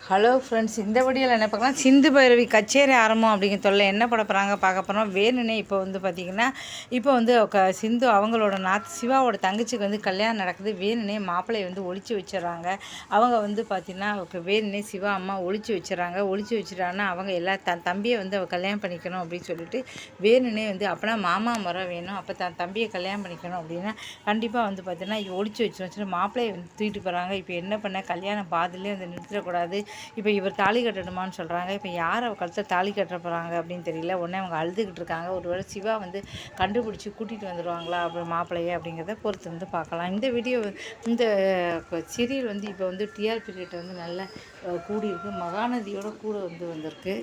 Hello friends, இந்த வீடியோவில் என்ன பார்க்கலாம், சிந்து பைரவி கச்சேரி ஆரம்பம் அப்படிங்கிற தொல்லை என்ன பட போகிறாங்க பார்க்க போகிறோம். வேணுனே இப்போ வந்து பார்த்திங்கன்னா, இப்போ வந்து சிந்து அவங்களோட சிவாவோட தங்கச்சிக்கு வந்து கல்யாணம் நடக்குது. வேணுனே மாப்பிள்ளையை வந்து ஒழிச்சு வச்சிடறாங்க. அவங்க வந்து பார்த்திங்கன்னா வேணுனே சிவா அம்மா ஒழிச்சு வச்சிடறாங்க. ஒழிச்சு வச்சிட்டாங்கன்னா அவங்க எல்லா தம்பியை வந்து அவள் கல்யாணம் பண்ணிக்கணும் அப்படின்னு சொல்லிட்டு வேணுனே வந்து அப்போனா மாமா முறை வேணும், அப்போ தம்பியை கல்யாணம் பண்ணிக்கணும் அப்படின்னா கண்டிப்பாக வந்து பார்த்திங்கன்னா ஒழிச்சு வச்சு மாப்பிள்ளையை வந்து தூக்கிட்டு போகிறாங்க. இப்போ என்ன பண்ண, கல்யாணம் பாதிலே வந்து நிறுத்திடக்கூடாது. இப்போ இவர் தாலி கட்டணுமான்னு சொல்கிறாங்க. இப்போ யார் அவள் கழுத்தில் தாலி கட்ட போகிறாங்க அப்படின்னு தெரியல. உடனே அவங்க அழுதுகிட்டு இருக்காங்க. ஒருவேளை சிவா வந்து கண்டுபிடிச்சி கூட்டிகிட்டு வந்துடுவாங்களா அப்படி மாப்பிள்ளையே அப்படிங்கிறத பொறுத்து வந்து பார்க்கலாம். இந்த சீரியல் வந்து இப்போ வந்து டிஆர்பி ரேட் வந்து நல்லா கூடியிருக்கு. மகாநதியோட கூட வந்திருக்கு.